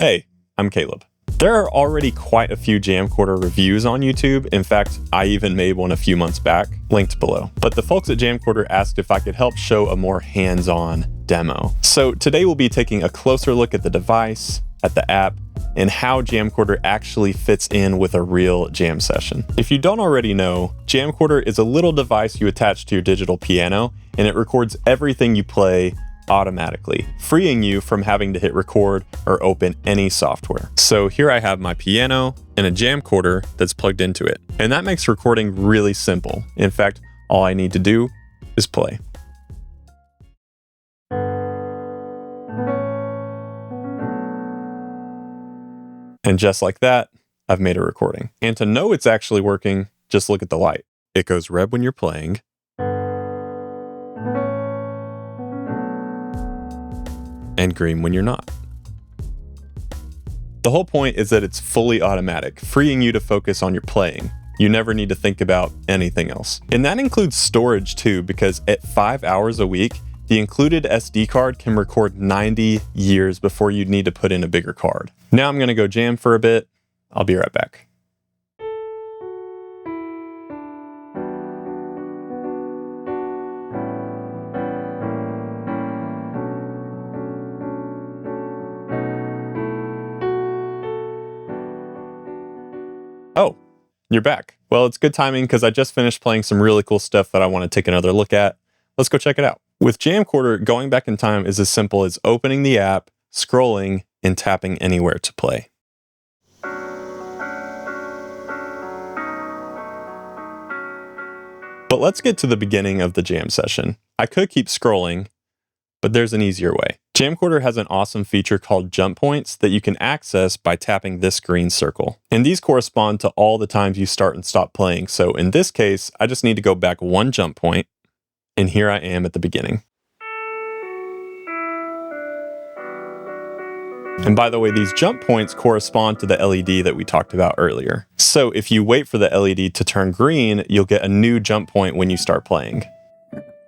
Hey, I'm Caleb. There are already quite a few Jamcorder reviews on YouTube. In fact, I even made one a few months back, linked below. But the folks at Jamcorder asked if I could help show a more hands-on demo. So today we'll be taking a closer look at the device, at the app, and how Jamcorder actually fits in with a real jam session. If you don't already know, Jamcorder is a little device you attach to your digital piano, and it records everything you play automatically, freeing you from having to hit record or open any software. So here I have my piano and a Jamcorder that's plugged into it. And that makes recording really simple. In fact, all I need to do is play. And just like that, I've made a recording. And to know it's actually working, just look at the light. It goes red when you're playing, and green when you're not. The whole point is that it's fully automatic, freeing you to focus on your playing. You never need to think about anything else. And that includes storage too, because at 5 hours a week, the included SD card can record 90 years before you'd need to put in a bigger card. Now I'm gonna go jam for a bit. I'll be right back. Oh, you're back. Well, it's good timing because I just finished playing some really cool stuff that I want to take another look at. Let's go check it out. With Jamcorder, going back in time is as simple as opening the app, scrolling, and tapping anywhere to play. But let's get to the beginning of the jam session. I could keep scrolling, but there's an easier way. Jamcorder has an awesome feature called jump points that you can access by tapping this green circle. And these correspond to all the times you start and stop playing. So in this case, I just need to go back one jump point, and here I am at the beginning. And by the way, these jump points correspond to the LED that we talked about earlier. So if you wait for the LED to turn green, you'll get a new jump point when you start playing.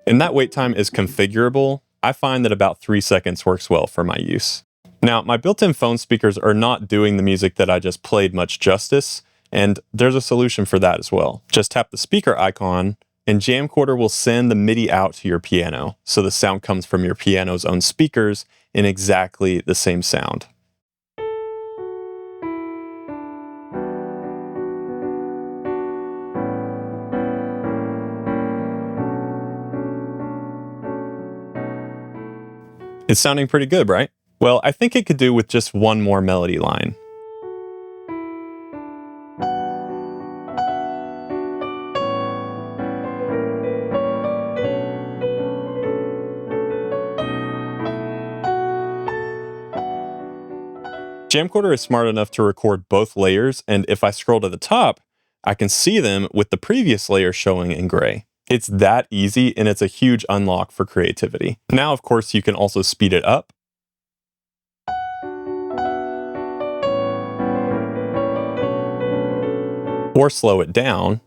And that wait time is configurable. I find that about 3 seconds works well for my use. Now, my built-in phone speakers are not doing the music that I just played much justice, and there's a solution for that as well. Just tap the speaker icon, and Jamcorder will send the MIDI out to your piano, so the sound comes from your piano's own speakers in exactly the same sound. It's sounding pretty good, right? Well, I think it could do with just one more melody line. Jamcorder is smart enough to record both layers, and if I scroll to the top, I can see them with the previous layer showing in gray. It's that easy, and it's a huge unlock for creativity. Now, of course, you can also speed it up. Or slow it down.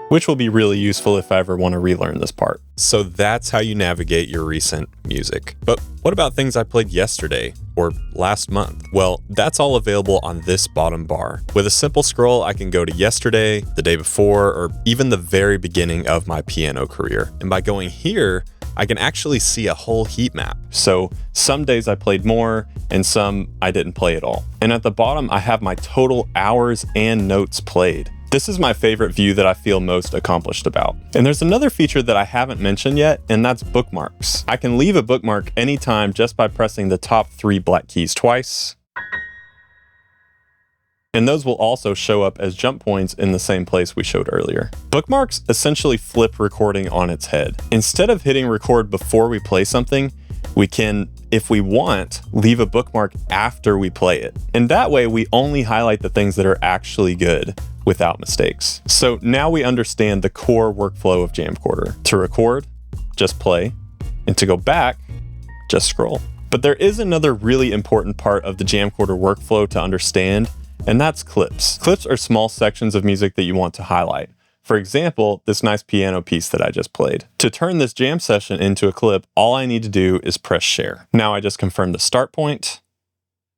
Which will be really useful if I ever want to relearn this part. So that's how you navigate your recent music. But what about things I played yesterday or last month? Well, that's all available on this bottom bar. With a simple scroll, I can go to yesterday, the day before, or even the very beginning of my piano career. And by going here, I can actually see a whole heat map. So some days I played more and some I didn't play at all. And at the bottom, I have my total hours and notes played. This is my favorite view that I feel most accomplished about. And there's another feature that I haven't mentioned yet, and that's bookmarks. I can leave a bookmark anytime just by pressing the top 3 black keys twice. And those will also show up as jump points in the same place we showed earlier. Bookmarks essentially flip recording on its head. Instead of hitting record before we play something, we can, if we want, leave a bookmark after we play it. And that way we only highlight the things that are actually good without mistakes. So now we understand the core workflow of Jamcorder. To record, just play, and to go back, just scroll. But there is another really important part of the Jamcorder workflow to understand, and that's clips. Clips are small sections of music that you want to highlight. For example, this nice piano piece that I just played. To turn this jam session into a clip, all I need to do is press share. Now I just confirm the start point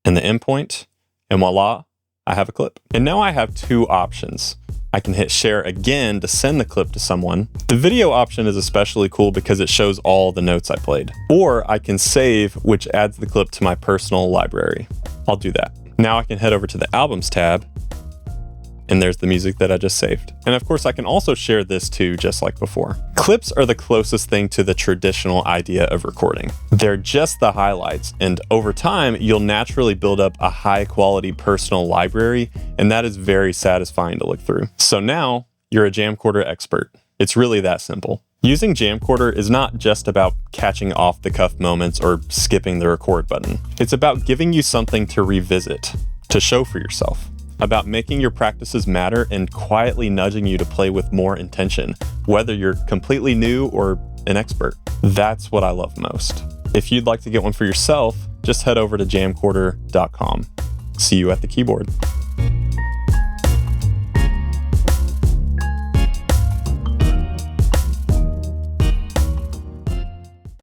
and the end point, and voila, I have a clip. And now I have two options. I can hit share again to send the clip to someone. The video option is especially cool because it shows all the notes I played. Or I can save, which adds the clip to my personal library. I'll do that. Now I can head over to the albums tab, and there's the music that I just saved. And of course, I can also share this too, just like before. Clips are the closest thing to the traditional idea of recording. They're just the highlights, and over time, you'll naturally build up a high quality personal library, and that is very satisfying to look through. So now, you're a Jamcorder expert. It's really that simple. Using Jamcorder is not just about catching off the cuff moments or skipping the record button. It's about giving you something to revisit, to show for yourself. About making your practices matter and quietly nudging you to play with more intention, whether you're completely new or an expert. That's what I love most. If you'd like to get one for yourself, just head over to jamcorder.com. See you at the keyboard.